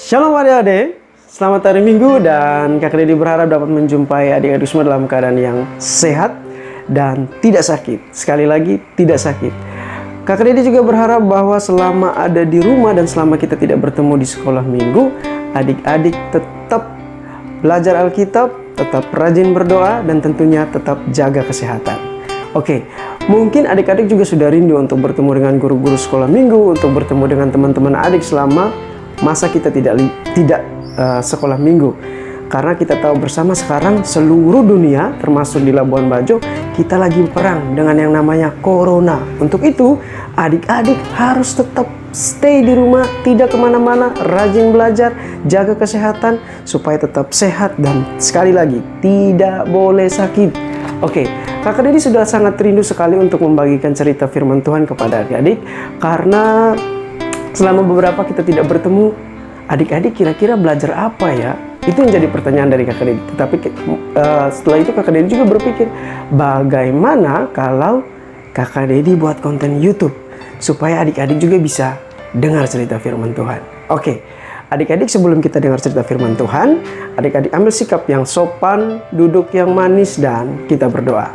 Shalom adik-adik, selamat hari Minggu dan Kakak Dedi berharap dapat menjumpai adik-adik semua dalam keadaan yang sehat dan tidak sakit. Sekali lagi, tidak sakit. Kakak Dedi juga berharap bahwa selama ada di rumah dan selama kita tidak bertemu di sekolah minggu, adik-adik tetap belajar Alkitab, tetap rajin berdoa, dan tentunya tetap jaga kesehatan. Oke, mungkin adik-adik juga sudah rindu untuk bertemu dengan guru-guru sekolah minggu, untuk bertemu dengan teman-teman adik selama masa kita tidak sekolah minggu. Karena kita tahu bersama sekarang seluruh dunia termasuk di Labuan Bajo kita lagi perang dengan yang namanya Corona. Untuk itu adik-adik harus tetap stay di rumah, tidak kemana-mana, rajin belajar, jaga kesehatan supaya tetap sehat dan sekali lagi tidak boleh sakit. Oke, Kakak Dedi sudah sangat rindu sekali untuk membagikan cerita firman Tuhan kepada adik-adik karena selama beberapa kita tidak bertemu, adik-adik kira-kira belajar apa ya? Itu yang jadi pertanyaan dari Kakak Dedi. Tetapi setelah itu Kakak Dedi juga berpikir, bagaimana kalau Kakak Dedi buat konten YouTube supaya adik-adik juga bisa dengar cerita firman Tuhan. Oke, adik-adik sebelum kita dengar cerita firman Tuhan, adik-adik ambil sikap yang sopan, duduk yang manis, dan kita berdoa.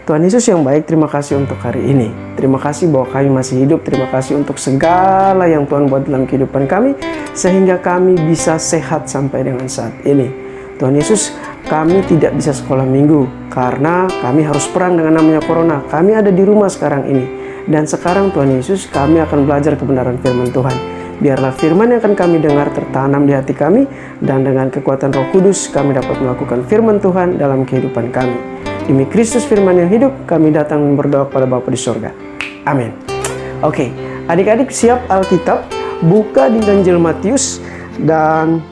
Tuhan Yesus yang baik, terima kasih untuk hari ini. Terima kasih bahwa kami masih hidup. Terima kasih untuk segala yang Tuhan buat dalam kehidupan kami, sehingga kami bisa sehat sampai dengan saat ini. Tuhan Yesus, kami tidak bisa sekolah minggu karena kami harus perang dengan namanya Corona. Kami ada di rumah sekarang ini. Dan sekarang Tuhan Yesus, kami akan belajar kebenaran firman Tuhan. Biarlah firman yang akan kami dengar tertanam di hati kami, dan dengan kekuatan Roh Kudus kami dapat melakukan firman Tuhan dalam kehidupan kami. Demi Kristus firman yang hidup, kami datang berdoa kepada Bapa di sorga. Amin. Oke, adik-adik siap Alkitab, buka di Injil Matius. Dan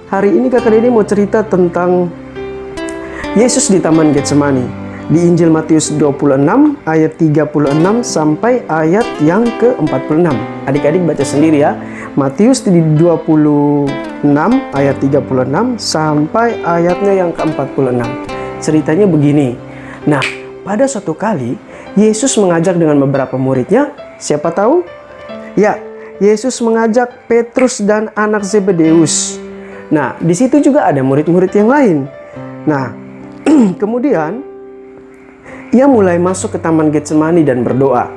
hari ini Kakak Dedi mau cerita tentang Yesus di Taman Getsemani. Di Injil Matius 26 ayat 36 sampai ayat yang ke-46. Adik-adik baca sendiri ya. Matius di 26 ayat 36 sampai ayatnya yang ke-46. Ceritanya begini. Nah, pada suatu kali Yesus mengajak dengan beberapa muridnya. Siapa tahu? Ya, Yesus mengajak Petrus dan anak Zebedeus. Nah, di situ juga ada murid-murid yang lain. Nah, kemudian ia mulai masuk ke Taman Getsemani dan berdoa.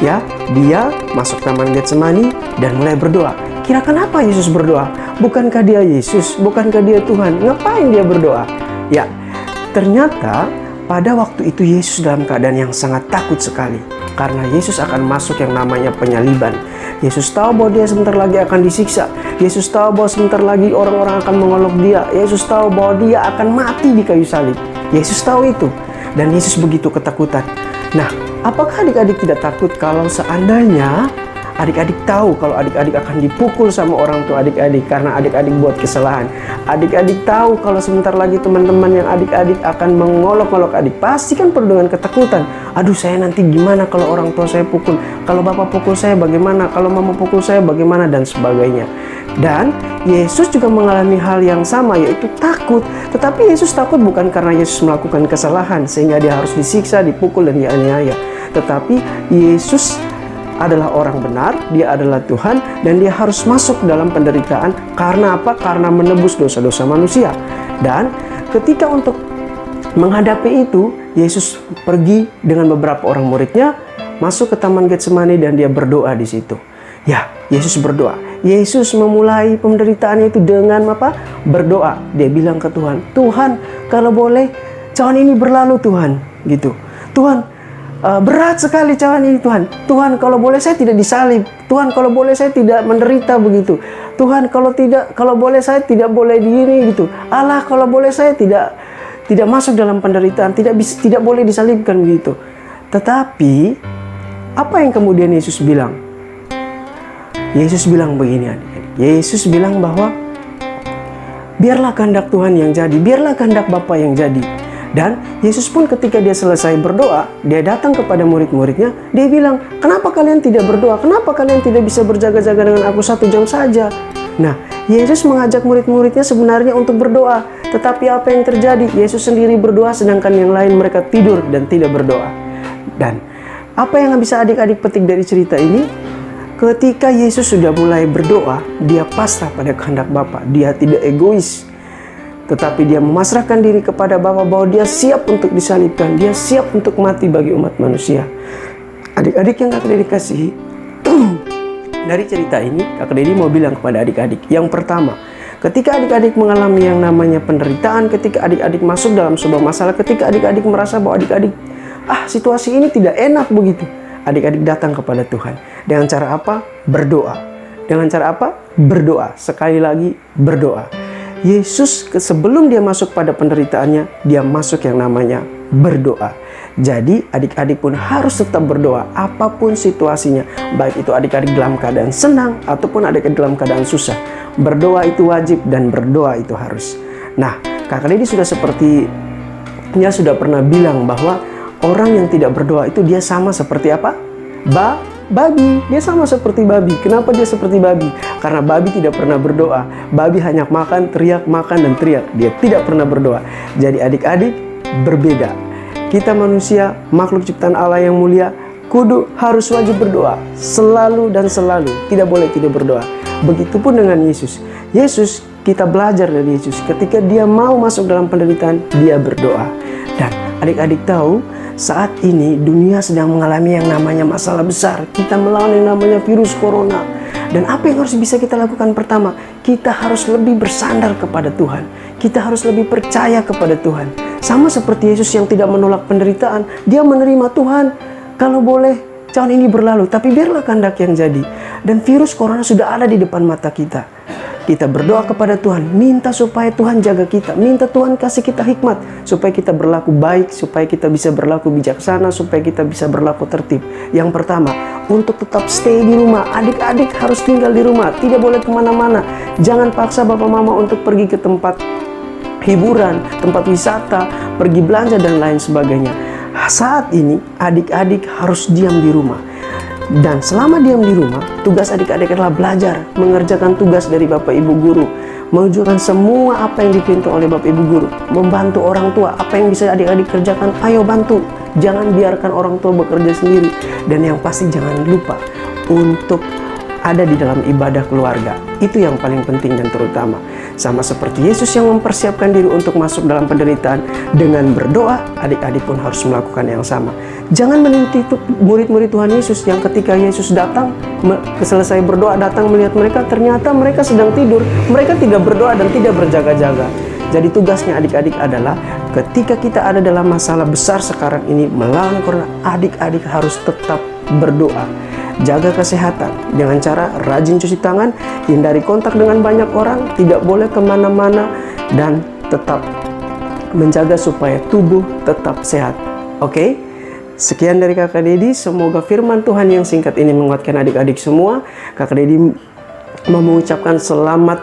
Ya, dia masuk Taman Getsemani dan mulai berdoa. Kira kenapa Yesus berdoa? Bukankah dia Yesus? Bukankah dia Tuhan? Ngapain dia berdoa? Ya, ternyata pada waktu itu Yesus dalam keadaan yang sangat takut sekali. Karena Yesus akan masuk yang namanya penyaliban. Yesus tahu bahwa dia sebentar lagi akan disiksa. Yesus tahu bahwa sebentar lagi orang-orang akan mengolok dia. Yesus tahu bahwa dia akan mati di kayu salib. Yesus tahu itu. Dan Yesus begitu ketakutan. Nah, apakah adik-adik tidak takut kalau seandainya adik-adik tahu kalau adik-adik akan dipukul sama orang tua adik-adik karena adik-adik buat kesalahan? Adik-adik tahu kalau sebentar lagi teman-teman yang adik-adik akan mengolok-olok adik. Pasti kan penuh dengan ketakutan. Aduh, saya nanti gimana kalau orang tua saya pukul? Kalau bapak pukul saya bagaimana? Kalau mama pukul saya bagaimana? Dan sebagainya. Dan Yesus juga mengalami hal yang sama, yaitu takut. Tetapi Yesus takut bukan karena Yesus melakukan kesalahan sehingga dia harus disiksa, dipukul, dan dianiaya. Tetapi Yesus adalah orang benar, dia adalah Tuhan, dan dia harus masuk dalam penderitaan. Karena apa? Karena menebus dosa-dosa manusia. Dan ketika untuk menghadapi itu, Yesus pergi dengan beberapa orang muridnya, masuk ke Taman Getsemani dan dia berdoa di situ. Ya, Yesus berdoa. Yesus memulai penderitaannya itu dengan apa? Berdoa. Dia bilang ke Tuhan, Tuhan, kalau boleh cawan ini berlalu Tuhan, gitu. Tuhan, berat sekali cawan ini Tuhan. Tuhan, kalau boleh saya tidak disalib. Tuhan, kalau boleh saya tidak menderita begitu. Tuhan, kalau boleh saya tidak boleh di ini gitu. Allah, kalau boleh saya tidak masuk dalam penderitaan, tidak boleh disalibkan begitu. Tetapi apa yang kemudian Yesus bilang? Yesus bilang begini, adik-adik. Yesus bilang bahwa biarlah kehendak Tuhan yang jadi, biarlah kehendak Bapa yang jadi. Dan Yesus pun ketika dia selesai berdoa, dia datang kepada murid-muridnya, dia bilang, kenapa kalian tidak berdoa? Kenapa kalian tidak bisa berjaga-jaga dengan aku 1 jam saja? Nah, Yesus mengajak murid-muridnya sebenarnya untuk berdoa. Tetapi apa yang terjadi? Yesus sendiri berdoa sedangkan yang lain mereka tidur dan tidak berdoa. Dan apa yang bisa adik-adik petik dari cerita ini? Ketika Yesus sudah mulai berdoa, dia pasrah pada kehendak Bapa. Dia tidak egois, tetapi dia memasrahkan diri kepada Bapa bahwa dia siap untuk disalibkan, dia siap untuk mati bagi umat manusia. Adik-adik yang Kak Dedi kasihi, dari cerita ini Kak Dedi mau bilang kepada adik-adik, yang pertama, ketika adik-adik mengalami yang namanya penderitaan, ketika adik-adik masuk dalam sebuah masalah, ketika adik-adik merasa bahwa adik-adik, situasi ini tidak enak begitu, adik-adik datang kepada Tuhan. Dengan cara apa? Berdoa. Dengan cara apa? Berdoa. Sekali lagi, berdoa. Yesus sebelum dia masuk pada penderitaannya, dia masuk yang namanya berdoa. Jadi adik-adik pun harus tetap berdoa apapun situasinya. Baik itu adik-adik dalam keadaan senang ataupun adik-adik dalam keadaan susah. Berdoa itu wajib dan berdoa itu harus. Nah, Kak Dedi sudah sudah pernah bilang bahwa orang yang tidak berdoa itu dia sama seperti apa? Babi. Dia sama seperti babi. Kenapa dia seperti babi? Karena babi tidak pernah berdoa. Babi hanya makan, dan teriak. Dia tidak pernah berdoa. Jadi adik-adik berbeda. Kita manusia, makhluk ciptaan Allah yang mulia, kudu harus wajib berdoa. Selalu dan selalu. Tidak boleh tidak berdoa. Begitupun dengan Yesus. Yesus, kita belajar dari Yesus. Ketika dia mau masuk dalam penderitaan, dia berdoa. Dan adik-adik tahu, saat ini dunia sedang mengalami yang namanya masalah besar. Kita melawan yang namanya virus corona. Dan apa yang harus bisa kita lakukan? Pertama, kita harus lebih bersandar kepada Tuhan. Kita harus lebih percaya kepada Tuhan. Sama seperti Yesus yang tidak menolak penderitaan. Dia menerima, Tuhan, kalau boleh tahun ini berlalu, tapi biarlah kehendak yang jadi. Dan virus corona sudah ada di depan mata kita. Kita berdoa kepada Tuhan, minta supaya Tuhan jaga kita, minta Tuhan kasih kita hikmat, supaya kita berlaku baik, supaya kita bisa berlaku bijaksana, supaya kita bisa berlaku tertib. Yang pertama, untuk tetap stay di rumah. Adik-adik harus tinggal di rumah, tidak boleh kemana-mana. Jangan paksa bapak mama untuk pergi ke tempat hiburan, tempat wisata, pergi belanja dan lain sebagainya. Saat ini adik-adik harus diam di rumah. Dan selama diam di rumah, tugas adik-adik adalah belajar, mengerjakan tugas dari Bapak Ibu Guru, menunjukkan semua apa yang diperintah oleh Bapak Ibu Guru, membantu orang tua, apa yang bisa adik-adik kerjakan, ayo bantu. Jangan biarkan orang tua bekerja sendiri. Dan yang pasti jangan lupa untuk ada di dalam ibadah keluarga. Itu yang paling penting dan terutama. Sama seperti Yesus yang mempersiapkan diri untuk masuk dalam penderitaan dengan berdoa, adik-adik pun harus melakukan yang sama. Jangan meniru murid-murid Tuhan Yesus yang ketika Yesus datang, selesai berdoa datang melihat mereka, ternyata mereka sedang tidur. Mereka tidak berdoa dan tidak berjaga-jaga. Jadi tugasnya adik-adik adalah ketika kita ada dalam masalah besar sekarang ini melawan corona, adik-adik harus tetap berdoa. Jaga kesehatan dengan cara rajin cuci tangan, hindari kontak dengan banyak orang, tidak boleh kemana-mana, dan tetap menjaga supaya tubuh tetap sehat. Oke? Sekian dari Kakak Dedi. Semoga firman Tuhan yang singkat ini menguatkan adik-adik semua. Kakak Dedi mau mengucapkan selamat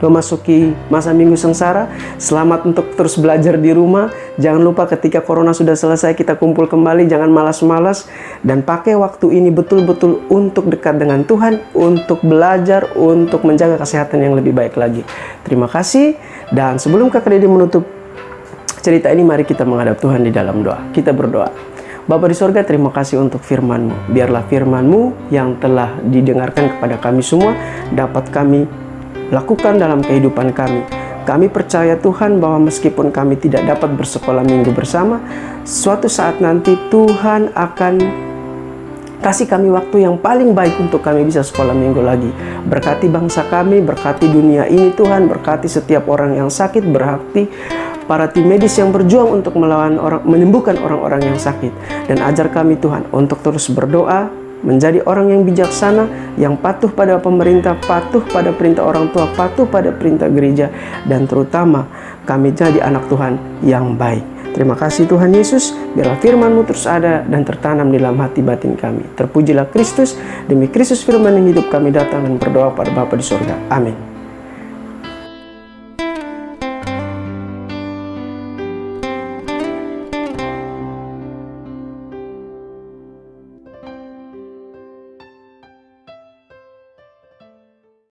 memasuki masa minggu sengsara. Selamat untuk terus belajar di rumah. Jangan lupa ketika corona sudah selesai kita kumpul kembali. Jangan malas-malas. Dan pakai waktu ini betul-betul untuk dekat dengan Tuhan. Untuk belajar, untuk menjaga kesehatan yang lebih baik lagi. Terima kasih. Dan sebelum Kakak Dedi menutup cerita ini, mari kita menghadap Tuhan di dalam doa. Kita berdoa. Bapa di sorga, terima kasih untuk firman-Mu. Biarlah firman-Mu yang telah didengarkan kepada kami semua dapat kami lakukan dalam kehidupan kami. Kami percaya Tuhan bahwa meskipun kami tidak dapat bersekolah minggu bersama, suatu saat nanti Tuhan akan kasih kami waktu yang paling baik untuk kami bisa sekolah minggu lagi. Berkati bangsa kami, berkati dunia ini Tuhan, berkati setiap orang yang sakit, berkati para tim medis yang berjuang untuk menyembuhkan orang-orang yang sakit. Dan ajar kami Tuhan untuk terus berdoa, menjadi orang yang bijaksana, yang patuh pada pemerintah, patuh pada perintah orang tua, patuh pada perintah gereja, dan terutama kami jadi anak Tuhan yang baik. Terima kasih Tuhan Yesus, biarlah firman-Mu terus ada dan tertanam di dalam hati batin kami. Terpujilah Kristus, demi Kristus firman yang hidup kami datang dan berdoa pada Bapa di surga. Amin.